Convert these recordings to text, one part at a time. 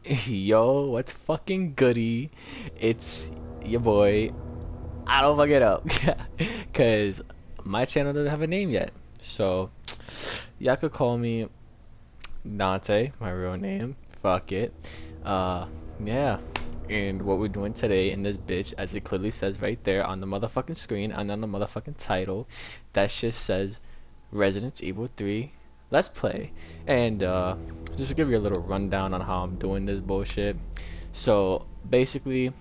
Yo, what's fucking goody? It's your boy. I don't fuck it up. Cause my channel doesn't have a name yet. So y'all could call me Dante, my real name. Fuck it. Uh yeah. And what we're doing today in this bitch, as it clearly says right there on the motherfucking screen and on the motherfucking title, that shit says Resident Evil 3 Let's Play. And just to give you a little rundown on how I'm doing this bullshit. So basically,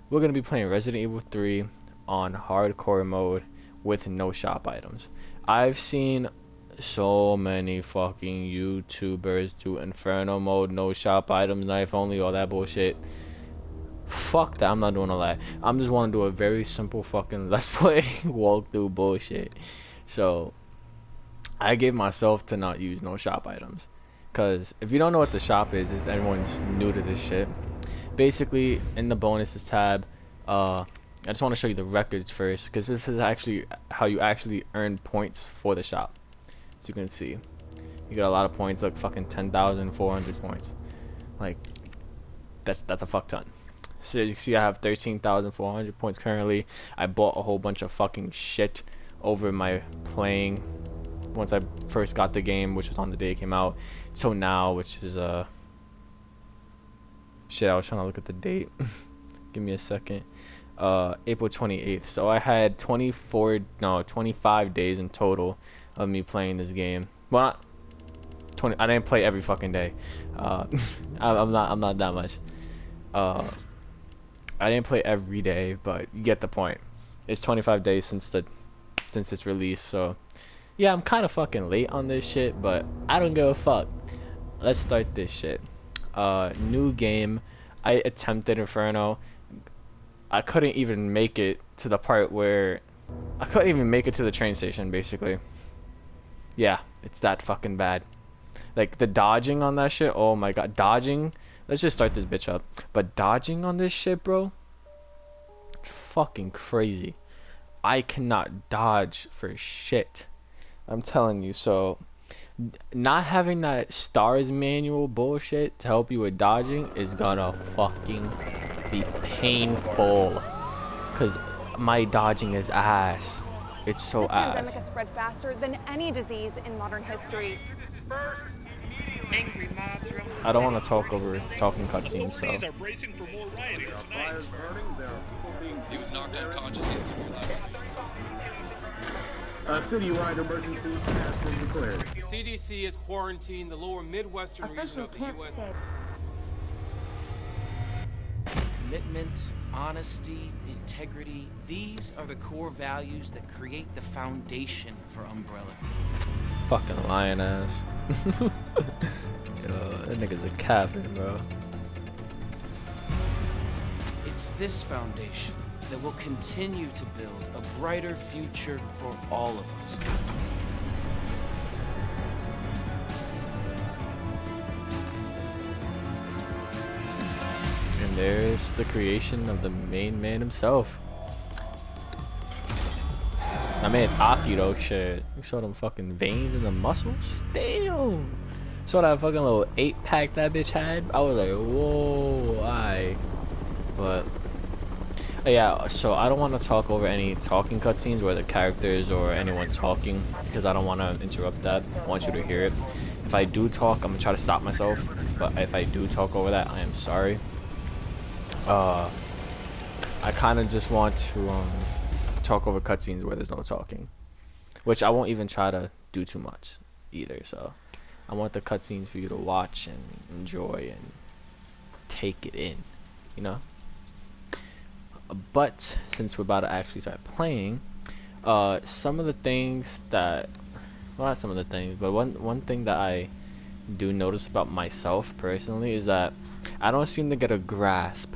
we're gonna be playing Resident Evil 3 on hardcore mode with no shop items. I've seen so many fucking YouTubers do Inferno mode, no shop items, knife only, all that bullshit. Fuck that, I'm not doing all that. I'm just want to do a very simple fucking Let's Play walkthrough bullshit. So I gave myself to not use no shop items. Because if you don't know what the shop is everyone's new to this shit. Basically, in the bonuses tab, I just want to show you the records first. Because this is actually how you actually earn points for the shop. As you can see, you get a lot of points, like fucking 10,400 points. Like, that's a fuck ton. So you can see I have 13,400 points currently. I bought a whole bunch of fucking shit over my playing once I first got the game, which was on the day it came out, so now, which is shit, I was trying to look at the date. Give me a second. April 28th. So I had 25 days in total of me playing this game. Well, not 20. I didn't play every fucking day. I'm not that much. I didn't play every day, but you get the point. It's 25 days since its release, so yeah, I'm kind of fucking late on this shit, but I don't give a fuck. Let's start this shit. New game. I attempted Inferno. I couldn't even make it to the part where I couldn't even make it to the train station, basically. Yeah, it's that fucking bad. Like the dodging on that shit. Oh my god, dodging. Let's just start this bitch up. But dodging on this shit, bro, fucking crazy. I cannot dodge for shit. I'm telling you. So not having that stars manual bullshit to help you with dodging is gonna fucking be painful, cause my dodging is ass. It's so this pandemic ass. has spread faster than any disease in modern history. I don't want to talk over talking cutscenes, so. He was knocked unconscious. He had severe life. A citywide emergency has been declared. The CDC has quarantined the lower Midwestern region of the U.S. Commitment, honesty, integrity, these are the core values that create the foundation for Umbrella. Fucking lion ass. Yo, that nigga's a captain, bro. It's this foundation that will continue to build a brighter future for all of us. And there's the creation of the main man himself. I mean, it's Aki though, shit. You saw them fucking veins and the muscles? Damn! Saw that fucking little 8-pack that bitch had? I was like, whoa, alright. But, yeah, so I don't want to talk over any talking cutscenes where the characters or anyone talking, because I don't want to interrupt that. I want you to hear it. If I do talk, I'm going to try to stop myself. But if I do talk over that, I am sorry. I kind of just want to, talk over cutscenes where there's no talking, which I won't even try to do too much either. So I want the cutscenes for you to watch and enjoy and take it in, you know. But since we're about to actually start playing, some of the things that, well, not some of the things, but one thing that I do notice about myself personally is that I don't seem to get a grasp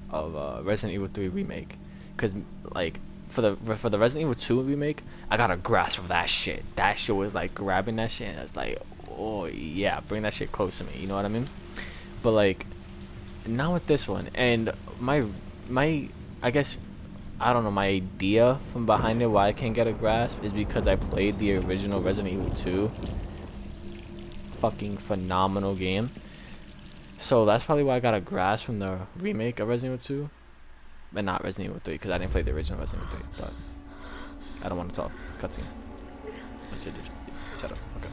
of Resident Evil 3 remake, because like for the Resident Evil 2 remake, I got a grasp of that shit. That shit was like grabbing that shit and it's like, oh yeah, bring that shit close to me, you know what I mean? But like not with this one. And my I guess, I don't know, my idea from behind it why I can't get a grasp is because I played the original Resident Evil 2. Fucking phenomenal game. So that's probably why I got a grasp from the remake of Resident Evil 2, but not Resident Evil 3 because I didn't play the original Resident Evil 3. But I don't want to talk. Cutscene. Let's say this. Shut up. Okay.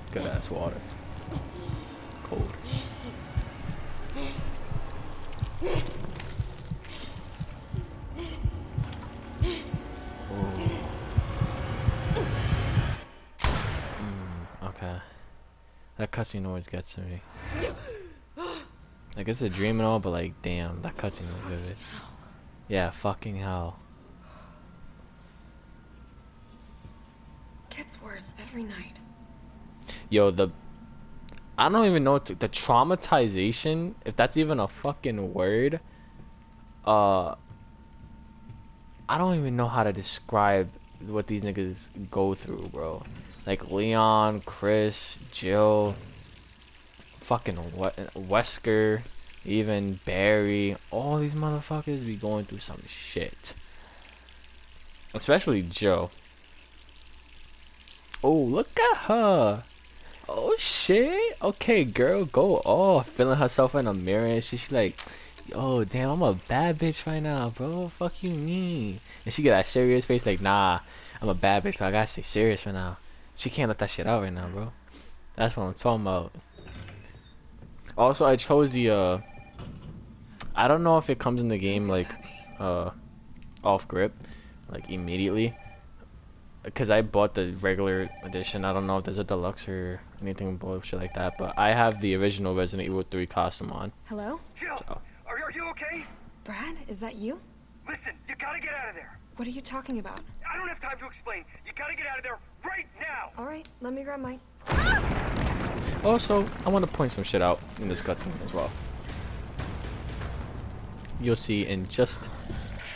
Good ass water. Cold. Okay. That cutscene always gets to me. Like it's a dream and all, but like, damn, that cutscene was vivid. Yeah, fucking hell. Gets worse every night. Yo, I don't even know what the traumatization, if that's even a fucking word. I don't even know how to describe what these niggas go through, bro. Like Leon, Chris, Jill, fucking Wesker, even Barry, all these motherfuckers be going through some shit. Especially Jill. Oh, look at her. Oh shit. Okay, girl, go off. Feeling herself in a mirror and she's like, yo, damn, I'm a bad bitch right now, bro. Fuck you mean? And she get that serious face like, nah, I'm a bad bitch, but I gotta stay serious right now. She can't let that shit out right now, bro. That's what I'm talking about. Also, I chose the I don't know if it comes in the game like off grip, like immediately, because I bought the regular edition. I don't know if there's a deluxe or anything bullshit like that, but I have the original Resident Evil 3 costume on. Hello? Jill, So. are you okay? Brad, is that you? Listen, you gotta get out of there. What are you talking about? I don't have time to explain. You gotta get out of there right now. All right, let me grab my... Also, I want to point some shit out in this cutscene as well. You'll see in just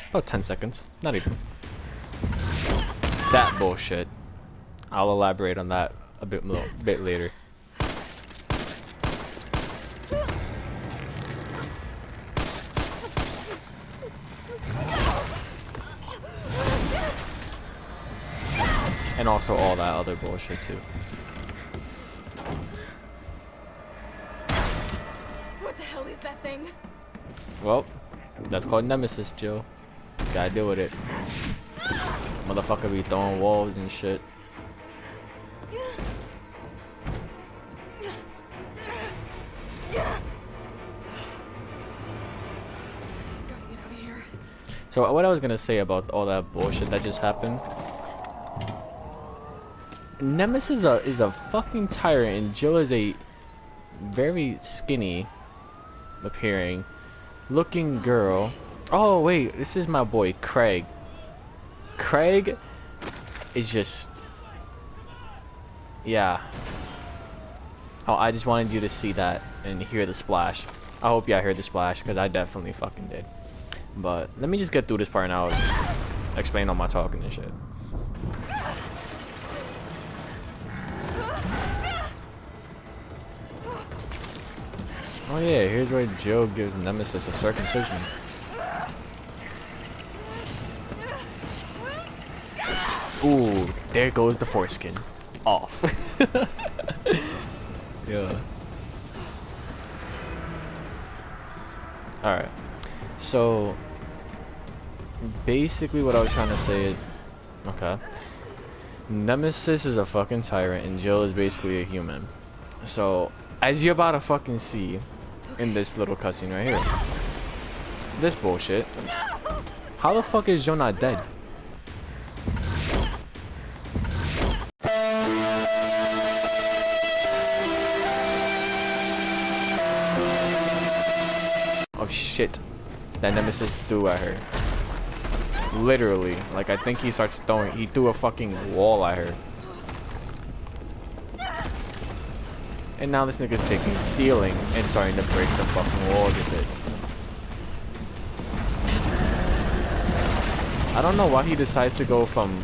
about 10 seconds. Not even. That bullshit. I'll elaborate on that a bit later. And also all that other bullshit too. What the hell is that thing? Well, that's called Nemesis, Jill. Gotta deal with it. Motherfucker be throwing walls and shit. Gotta get out of here. So what I was gonna say about all that bullshit that just happened. Nemesis is a fucking tyrant and Jill is a very skinny appearing looking girl. Oh wait, this is my boy Craig. Craig is just, yeah. Oh, I just wanted you to see that and hear the splash. I hope y'all heard the splash because I definitely fucking did. But let me just get through this part and I'll explain all my talking and shit. Oh yeah, here's where Jill gives Nemesis a circumcision. Ooh, there goes the foreskin. Off. Yeah. Alright. So, basically what I was trying to say is, okay. Nemesis is a fucking tyrant and Jill is basically a human. So, as you're about to fucking see in this little cutscene right here. This bullshit. How the fuck is Jill not dead? Oh shit. That Nemesis threw at her. Literally. Like I think he starts throwing, he threw a fucking wall at her. And now this nigga's taking ceiling and starting to break the fucking wall with it. I don't know why he decides to go from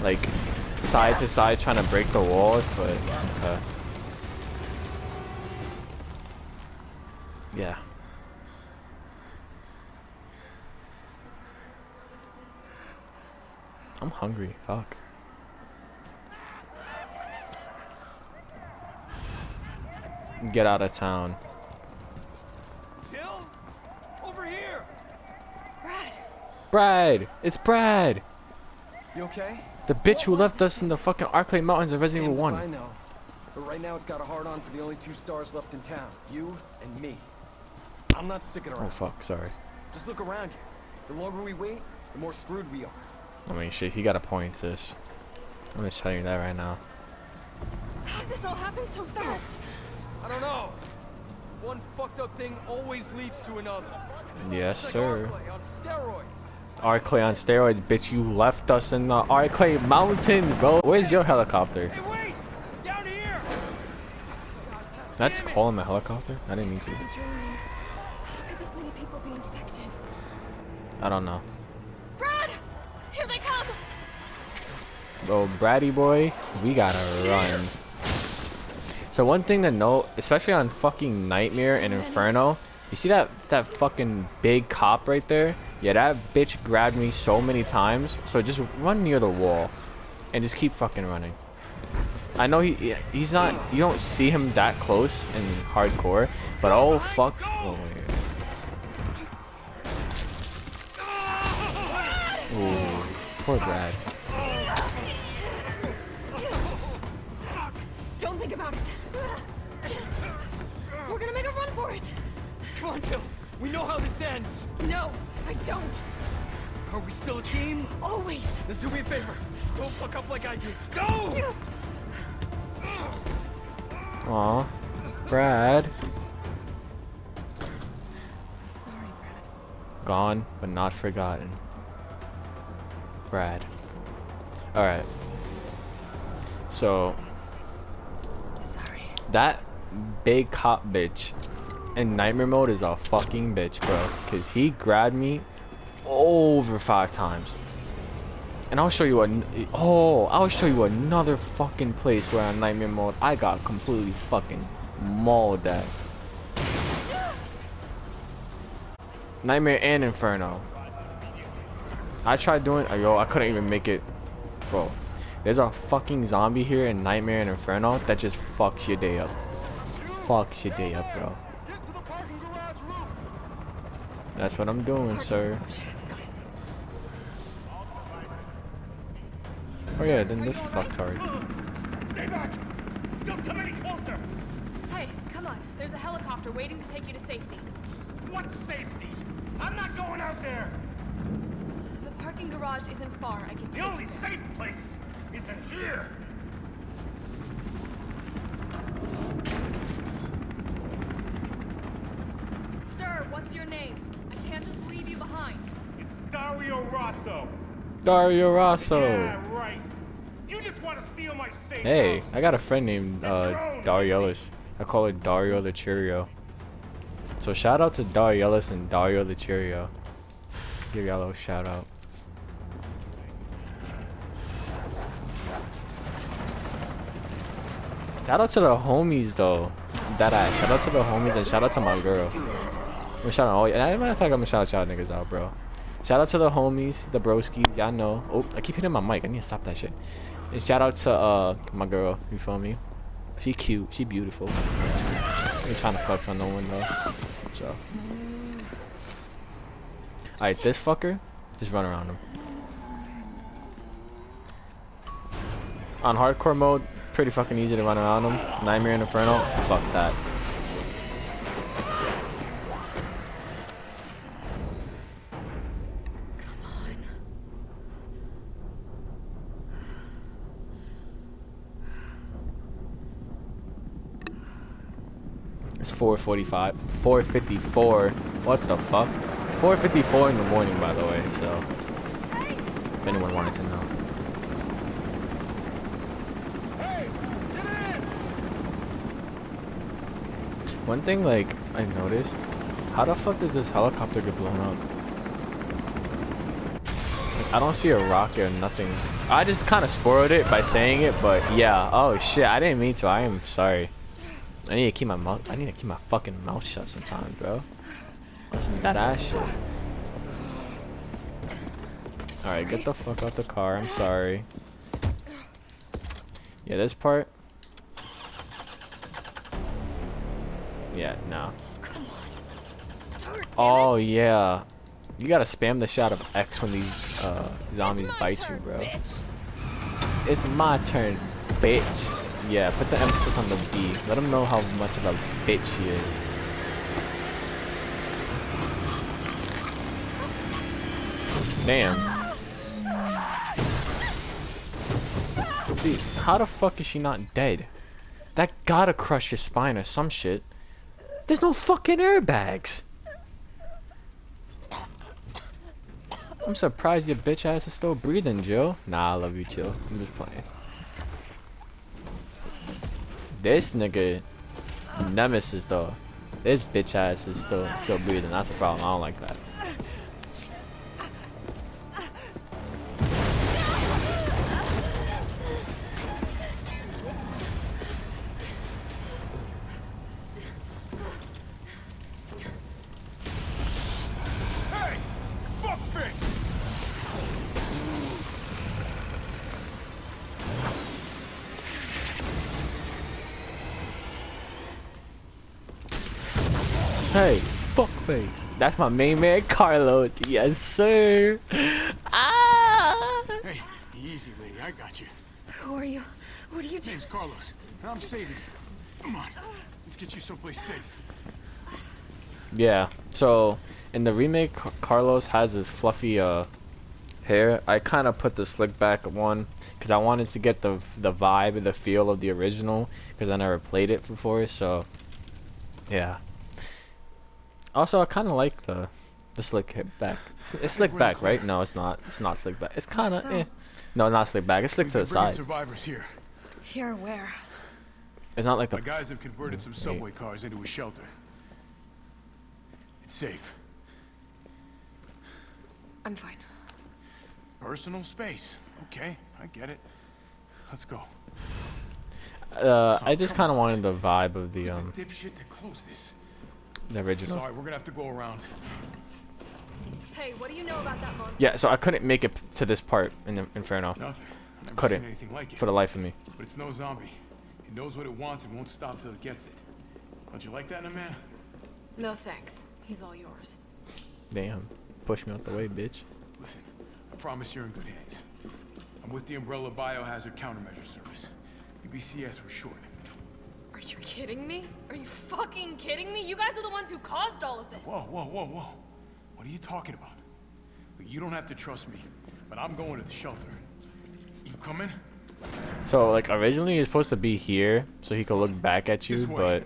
like side to side trying to break the walls, but okay. Yeah. I'm hungry. Fuck. Get out of town. Jill? Over here! Brad! It's Brad! You okay? The bitch who left us in the fucking Arclay Mountains of Resident Evil 1. I know. But right now it's got a hard on for the only 2 stars left in town. You and me. I'm not sticking around. Oh fuck, sorry. Just look around you. The longer we wait, the more screwed we are. I mean shit, he got a point, sis. I'm just telling you that right now. How did this all happen so fast? I don't know. One fucked up thing always leads to another. Yes, It's sir. like Arclay on steroids. Arclay on steroids, bitch. You left us in the Arclay Mountains, bro. Where's your helicopter? Hey, wait! Down here! Did I just call him a helicopter? I didn't mean to. I'm dreaming. How could this many people be infected? I don't know. Brad! Here they come! Bro, Braddy boy, we gotta run. So one thing to note, especially on fucking Nightmare and Inferno, you see that fucking big cop right there? Yeah, that bitch grabbed me so many times. So just run near the wall and just keep fucking running. I know he's not, you don't see him that close in hardcore, but oh fuck. Oh, wait. Ooh, poor Brad. Don't think about it. We're gonna make a run for it. Come on, Jill. We know how this ends. No, I don't. Are we still a team? Always. Then do me a favor. Don't fuck up like I did. Go! Aw, Brad. I'm sorry, Brad. Gone, but not forgotten. Brad. Alright. So, Sorry. that big cop bitch in Nightmare mode is a fucking bitch, bro. Because he grabbed me over 5 times. And I'll show you I'll show you another fucking place where on Nightmare mode I got completely fucking mauled at. Nightmare and Inferno. I tried doing, I couldn't even make it, bro. There's a fucking zombie here in Nightmare and Inferno that just fucks your day up. Fucks your day up, bro. That's what I'm doing, sir. Oh yeah, then this fucktard. Stay back! Don't come any closer! Hey, come on. There's a helicopter waiting to take you to safety. What safety? I'm not going out there! The parking garage isn't far. I can The take only you there. safe place is in here! Sir, what's your name? I can't just leave you behind. It's Dario Rosso. Dario Rosso. Yeah, right. You just want to steal my safe Hey, house. I got a friend named Darielis. I call her Dario the Cheerio. So shout out to Darielis and Dario the Cheerio. Give y'all a little shout out. Shout out to the homies though. That ass. Shout out to the homies and shout out to my girl. I'm shouting all. And as a matter of fact, I'm gonna shout y'all niggas out, bro. Shout out to the homies, the broskies. Y'all know. Oh, I keep hitting my mic. I need to stop that shit. And shout out to my girl. You feel me? She cute. She beautiful. I ain't trying to flex on no one though. So. Alright, this fucker. Just run around him. On hardcore mode, pretty fucking easy to run around him. Nightmare and Inferno, fuck that. It's 4:45, 4:54. What the fuck? It's 4:54 in the morning, by the way. So, if anyone wanted to know. One thing, like, I noticed, how the fuck does this helicopter get blown up? Like, I don't see a rocket or nothing. I just kind of spoiled it by saying it, but yeah. Oh shit, I didn't mean to. I am sorry. I need to keep my mouth. I need to keep my fucking mouth shut sometimes, bro. That's some that ass shit. All right, get the fuck out the car. I'm sorry. Yeah, this part. Yeah, no. Oh yeah, you gotta spam the shot of X when these zombies bite you, bro. It's my turn, bitch. Yeah, put the emphasis on the B. Let them know how much of a bitch she is. Damn. See, how the fuck is she not dead? That gotta crush your spine or some shit. There's no fucking airbags. I'm surprised your bitch ass is still breathing, Jill. Nah, I love you, Jill. I'm just playing. This nigga, Nemesis though. This bitch ass is still breathing. That's a problem. I don't like that. Hey! Fuckface! Hey, fuckface. That's my main man, Carlos. Yes, sir. Ah! Hey, easy, lady. I got you. Who are you? What are you doing? Name's Carlos, and I'm saving you. Come on. Let's get you someplace safe. Yeah. So in the remake, Carlos has his fluffy hair. I kind of put the slick back one because I wanted to get the vibe and the feel of the original because I never played it before. So yeah. Also, I kind of like the slick back. It's slick back, right? No, it's not. It's not slick back. It's kind of So? eh. No, not slick back. It's slick to the sides. Survivors here. Here, where? It's not like the. My guys have converted some subway cars into a shelter. It's safe. I'm fine. Personal space. Okay, I get it. Let's go. I just kind of wanted the vibe of the Dipshit to close this. the original. Sorry, we're gonna have to go around. Hey, what do you know about that monster? Yeah, so I couldn't make it to this part in the Inferno. Nothing. I've never Couldn't. seen anything like it. For the life of me. But it's no zombie. It knows what it wants and won't stop till it gets it. Don't you like that in a man? No thanks. He's all yours. Damn. Push me out the way, bitch. Listen, I promise you're in good hands. I'm with the Umbrella Biohazard Countermeasure Service. UBCS for short. Are you kidding me? Are you fucking kidding me? You guys are the ones who caused all of this. Whoa, whoa, whoa, whoa. What are you talking about? Look, you don't have to trust me, but I'm going to the shelter. You coming? So like originally he was supposed to be here so he could look back at you, This way.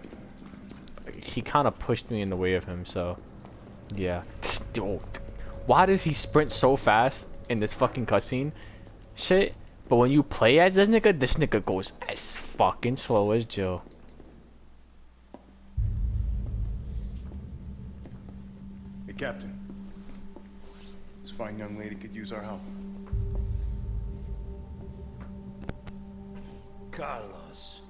but he kind of pushed me in the way of him. So yeah. Why does he sprint so fast in this fucking cutscene? Shit. But when you play as this nigga goes as fucking slow as Jill. Hey, Captain. This fine young lady could use our help. Carlos,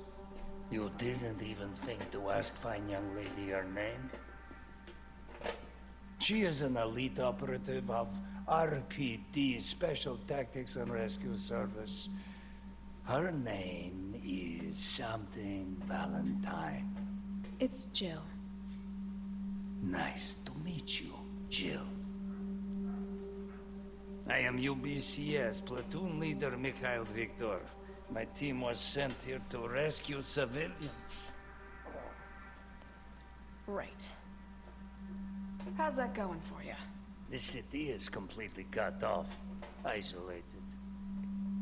you didn't even think to ask fine young lady her name? She is an elite operative of RPD, Special Tactics and Rescue Service. Her name is something Valentine. It's Jill. Nice to meet you, Jill. I am UBCS Platoon Leader Mikhail Viktor. My team was sent here to rescue civilians. Right. How's that going for you? The city is completely cut off, isolated.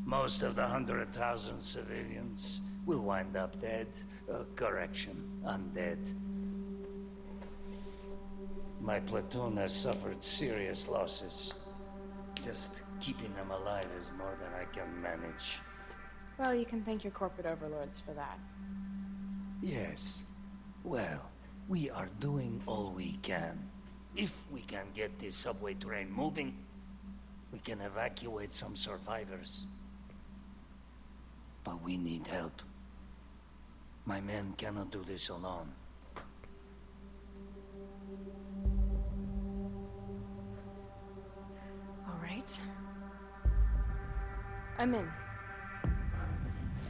Most of the 100,000 civilians will wind up dead. Correction, undead. My platoon has suffered serious losses. Just keeping them alive is more than I can manage. Well, you can thank your corporate overlords for that. Yes. Well, we are doing all we can. If we can get this subway train moving, We can evacuate some survivors. But we need help. My men cannot do this alone. All right. I'm in.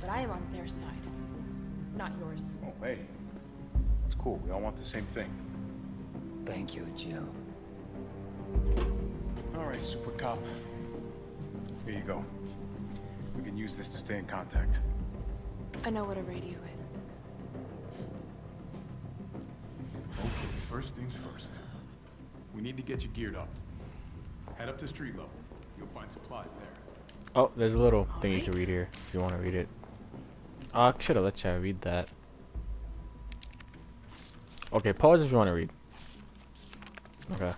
But I am on their side, not yours. Oh, hey. It's cool. We all want the same thing. Thank you, Jill. All right, Super Cop. Here you go. We can use this to stay in contact. I know what a radio is. Okay, first things first. We need to get you geared up. Head up to street level. You'll find supplies there. Oh, there's a little thing you can read here if you want to read it. Oh, I should have let you read that. Okay, pause if you want to read. Okay.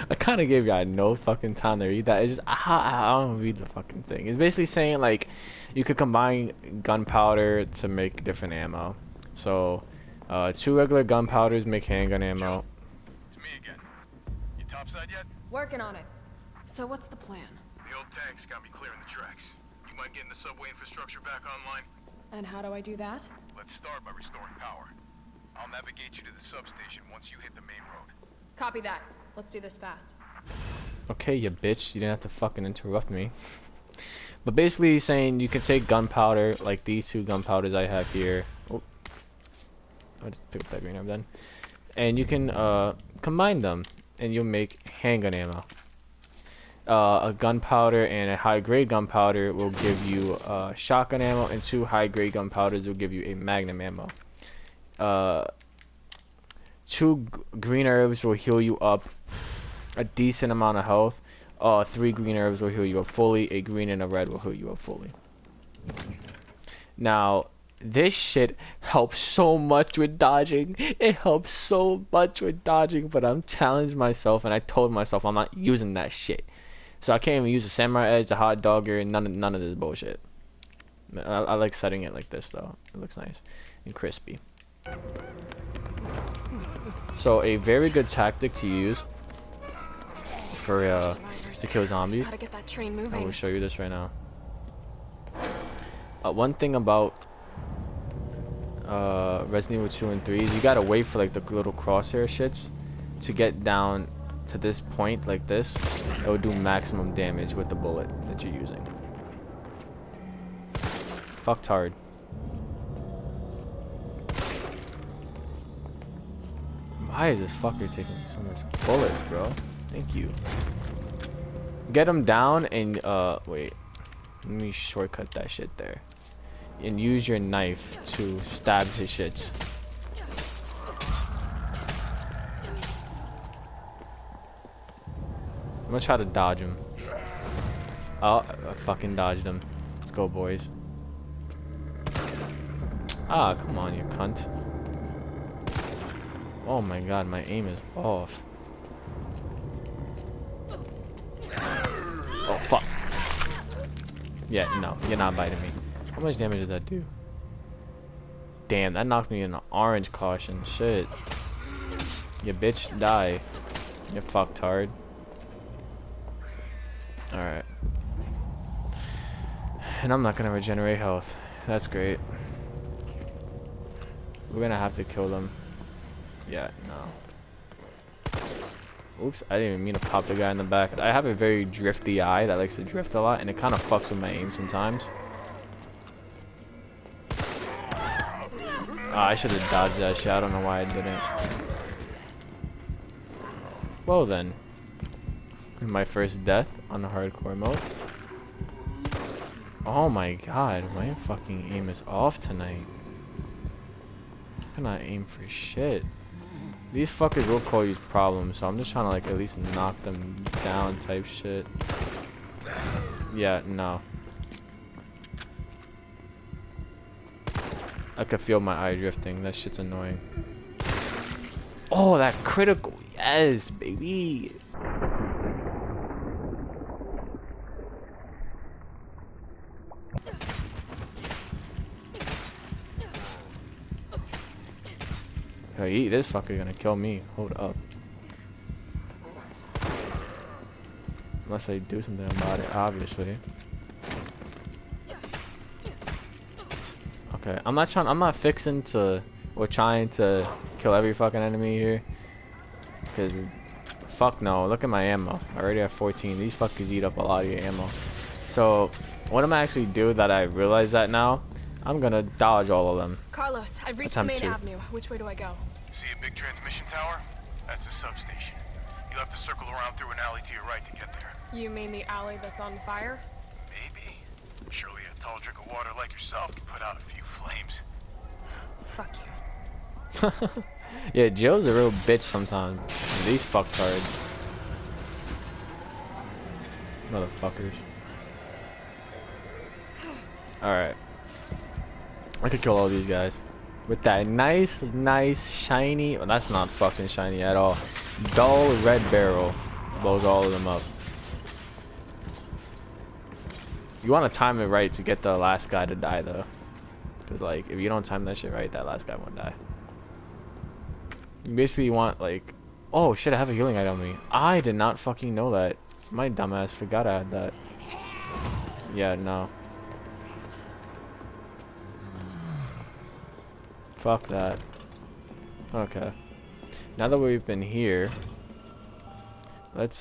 I kind of gave y'all no fucking time to read that. It's just I don't read the fucking thing. It's basically saying like you could combine gunpowder to make different ammo. So 2 regular gunpowders make handgun ammo. It's me again. You topside yet? Working on it. So what's the plan? The old tanks got me clearing the tracks. You mind getting the subway infrastructure back online? And how do I do that? Let's start by restoring power. I'll navigate you to the substation once you hit the main road. Copy that. Let's do this fast. Okay, you bitch. You didn't have to fucking interrupt me. But basically he's saying you can take gunpowder, like these 2 gunpowders I have here. Oh. I'll just pick up that green herb then. And you can combine them and you'll make handgun ammo. A gunpowder and a high-grade gunpowder will give you shotgun ammo, and 2 high-grade gunpowders will give you a magnum ammo. 2 green herbs will heal you up a decent amount of health. 3 green herbs will heal you up fully. A green and a red will heal you up fully. Now, this shit helps so much with dodging. It helps so much with dodging, but I'm challenging myself, and I told myself I'm not using that shit. So I can't even use the samurai edge, the hot dogger, and none of this bullshit. I like setting it like this though. It looks nice and crispy. So a very good tactic to use for to kill zombies. Gotta get that train moving. I will show you this right now. One thing about Resident Evil 2 and 3 is you gotta wait for like the little crosshair shits to get down to this point like this. It will do maximum damage with the bullet that you're using. Fucked hard. Why is this fucker taking so much bullets, bro? Thank you. Get him down and wait. Let me shortcut that shit there. And use your knife to stab his shits. I'm gonna try to dodge him. Oh, I fucking dodged him. Let's go, boys. Ah, come on, you cunt. Oh my god, my aim is off. Oh, fuck. Yeah, no, you're not biting me. How much damage does that do? Damn, that knocked me in an orange caution. Shit. You bitch, die. You fucked hard. Alright. And I'm not gonna regenerate health. That's great. We're gonna have to kill them. Yeah, no. Oops, I didn't even mean to pop the guy in the back. I have a very drifty eye that likes to drift a lot, and it kind of fucks with my aim sometimes. I should have dodged that shit. I don't know why I didn't. Well then. My first death on the hardcore mode. Oh my god, my fucking aim is off tonight. I cannot aim for shit. These fuckers will call you problems, so I'm just trying to like at least knock them down type shit. Yeah, no. I could feel my eye drifting. That shit's annoying. Oh, that critical. Yes, baby. Hey, this fucker gonna kill me. Hold up. Unless I do something about it, obviously. Okay, I'm not fixing to or trying to kill every fucking enemy here. Cause fuck no, look at my ammo. I already have 14. These fuckers eat up a lot of your ammo. So what I'm actually do that I realize that now, I'm gonna dodge all of them. Carlos, I've reached the Attempt main to. avenue. Which way do I go? See a big transmission tower? That's the substation. You'll have to circle around through an alley to your right to get there. You mean the alley that's on fire? Maybe. Surely a tall drink of water like yourself can put out a few flames. Fuck you. Yeah, Joe's a real bitch sometimes. These fucktards. Motherfuckers. Alright. I could kill all these guys. With that nice, shiny... Well, that's not fucking shiny at all. Dull red barrel. Blows all of them up. You want to time it right to get the last guy to die, though. Because, like, if you don't time that shit right, that last guy won't die. You basically want, like... Oh, shit, I have a healing item on me. I did not fucking know that. My dumbass forgot I had that. Yeah, no. Fuck that. Okay. Now that we've been here, let's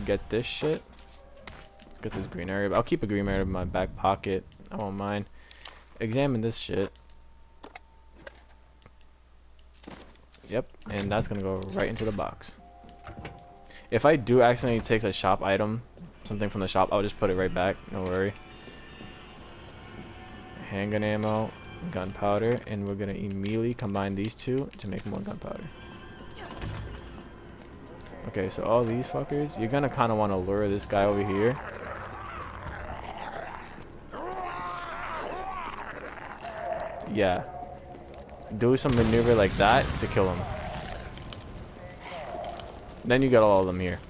get this shit. Get this green area. I'll keep a green area in my back pocket. I won't mind. Examine this shit. Yep, and that's gonna go right into the box. If I do accidentally take a shop item, something from the shop, I'll just put it right back. No worry. Handgun ammo, gunpowder, and we're gonna immediately combine these two to make more gunpowder. Okay, so all these fuckers, you're gonna kind of want to lure this guy over here. Yeah. Do some maneuver like that to kill him. Then you got all of them here.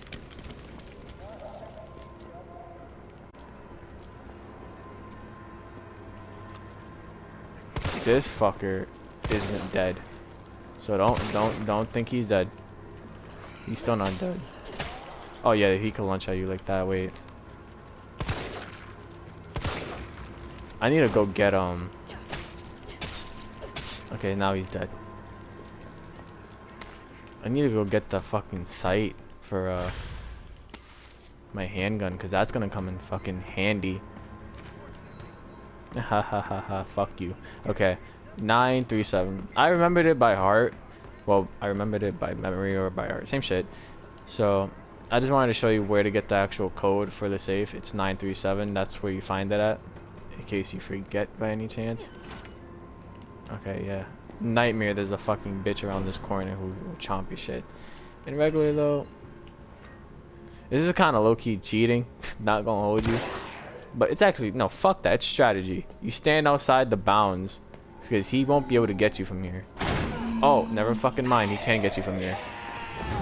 This fucker isn't dead. So don't think he's dead. He's still not dead. Oh yeah, he can launch at you like that. Wait. I need to go get Okay, now he's dead. I need to go get the fucking sight for my handgun, because that's gonna come in fucking handy. Ha ha ha ha, fuck you. Okay, 937. I remembered it by heart. Well, I remembered it by memory or by heart. Same shit. So, I just wanted to show you where to get the actual code for the safe. It's 937. That's where you find it at. In case you forget by any chance. Okay, yeah. Nightmare, there's a fucking bitch around this corner who will chomp your shit. And regular though, this is kind of low-key cheating. Not gonna hold you. But it's actually, no, fuck that. It's strategy. You stand outside the bounds because he won't be able to get you from here. Oh, never fucking mind. He can get you from here.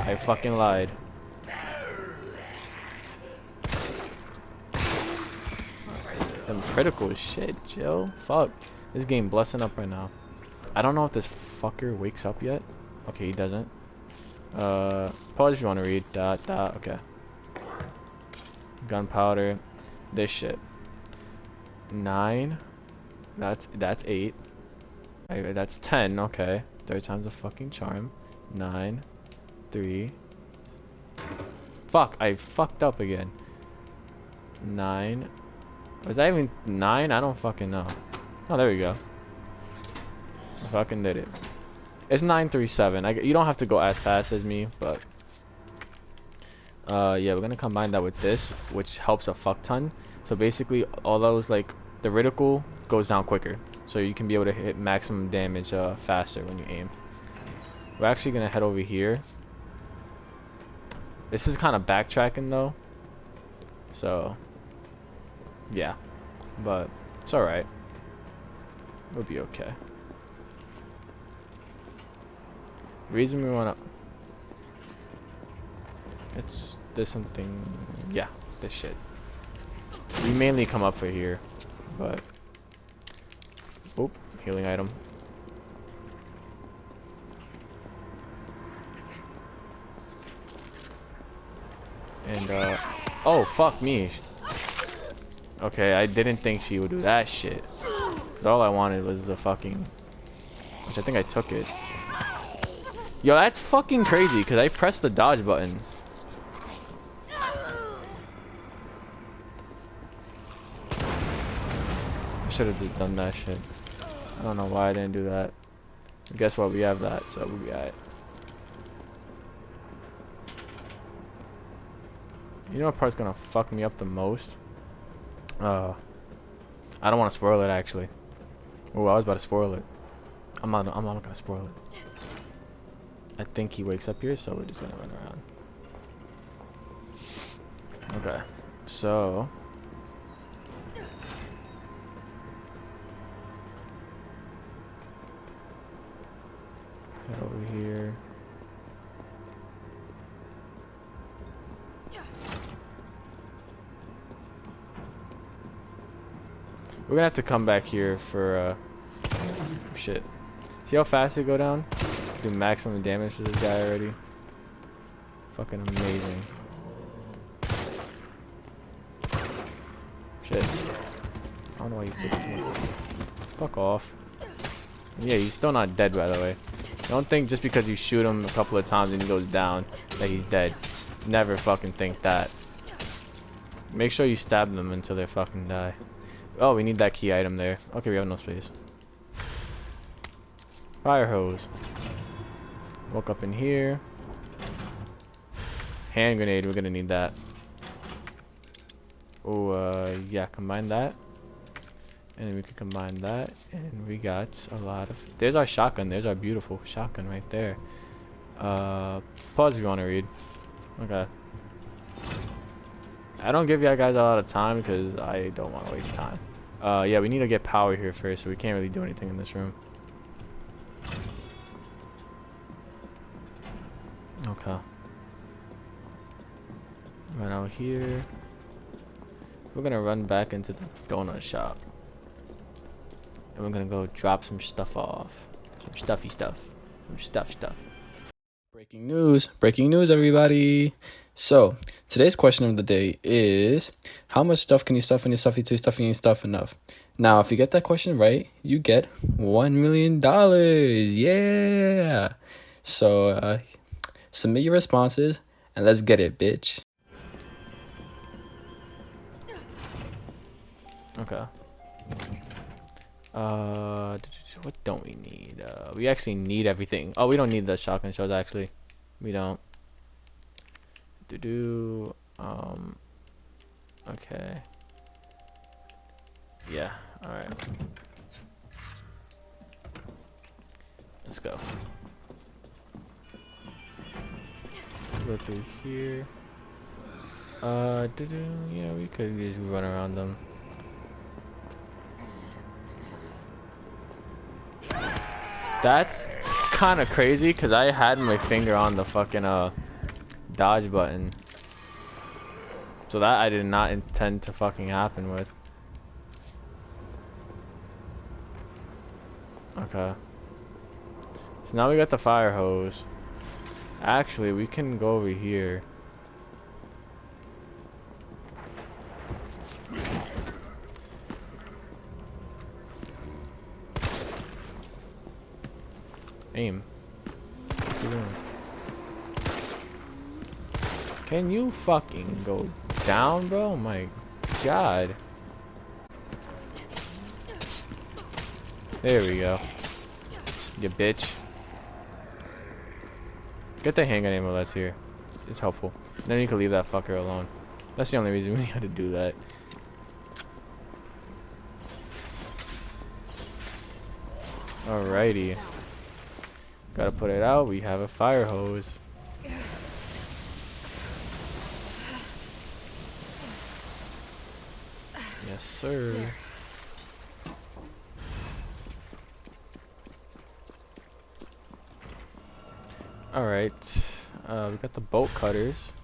I fucking lied. Them critical shit, Joe. Fuck. This game blessing up right now. I don't know if this fucker wakes up yet. Okay, he doesn't. Pause if you want to read. Okay. Gunpowder. This shit. 9. That's 8. That's 10. Okay. Third time's a fucking charm. 9. 3. Fuck. I fucked up again. 9. Was that even 9? I don't fucking know. Oh, there we go. I fucking did it. It's 937. You don't have to go as fast as me, but yeah, we're gonna combine that with this, which helps a fuck ton. So basically, all those, like, the reticle goes down quicker, so you can be able to hit maximum damage faster when you aim. We're actually gonna head over here. This is kind of backtracking though, so yeah, but it's all right. We'll be okay. Reason we want to... There's something... Yeah, this shit. We mainly come up for here, but... Boop, healing item. And, Oh, fuck me. Okay, I didn't think she would do that shit. All I wanted was the fucking... Which I think I took it. Yo, that's fucking crazy, because I pressed the dodge button. I should have just done that shit. I don't know why I didn't do that. But guess what? We have that, so we'll be alright. You know what part's gonna fuck me up the most? I don't want to spoil it, actually. Oh, I was about to spoil it. I'm not gonna spoil it. I think he wakes up here, so we're just gonna run around. Okay, so head over here. We're gonna have to come back here for shit. See how fast we go down? Do maximum damage to this guy already. Fucking amazing. Shit. I don't know why he's taking so much. Fuck off. Yeah, he's still not dead, by the way. Don't think just because you shoot him a couple of times and he goes down that he's dead. Never fucking think that. Make sure you stab them until they fucking die. Oh, we need that key item there. Okay, we have no space. Fire hose. Walk up in here. Hand grenade, we're gonna need that. Oh, yeah, combine that. And then we can combine that. And we got a lot of... There's our shotgun. There's our beautiful shotgun right there. Pause if you want to read. Okay. I don't give you guys a lot of time because I don't want to waste time. Yeah, we need to get power here first, so we can't really do anything in this room. Okay. Run out here. We're gonna run back into the donut shop. And we're gonna go drop some stuff off. Some stuffy stuff. Some stuff. Breaking news, everybody. So, today's question of the day is, how much stuff can you stuff in your stuffy till stuffing ain't stuff enough? Now, if you get that question right, you get $1 million. Yeah. So, submit your responses and let's get it, bitch. Okay. What don't we need? We actually need everything. Oh, we don't need the shotgun shells, actually. We don't. Okay. Yeah, alright. Let's go. Go through here. Yeah, we could just run around them. That's kind of crazy because I had my finger on the fucking dodge button. So that I did not intend to fucking happen with. Okay. So now we got the fire hose. Actually, we can go over here. Aim. What you doing? Can you fucking go down, bro? Oh my god. There we go. You bitch. Get the handgun ammo that's here. It's helpful. Then you can leave that fucker alone. That's the only reason we had to do that. Alrighty. Gotta put it out. We have a fire hose. Yes, sir. Alright. We got the bolt cutters.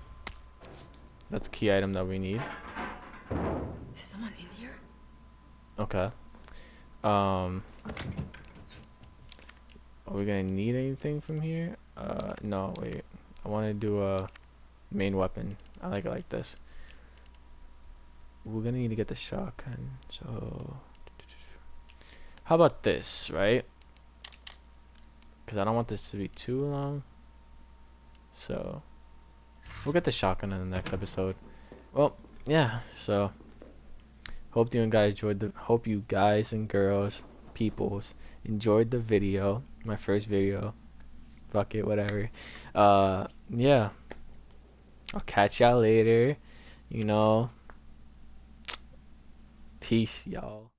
That's a key item that we need. Is someone in here? Okay. Are we gonna need anything from here? No, wait. I want to do a main weapon. I like it like this. we're gonna need to get the shotgun. So how about this, right? Because I don't want this to be too long. So we'll get the shotgun in the next episode. Well, yeah. So hope you guys enjoyed the. Hope you guys and girls, peoples, enjoyed the video. My first video. Fuck it, whatever. Yeah. I'll catch y'all later. You know. Peace, y'all.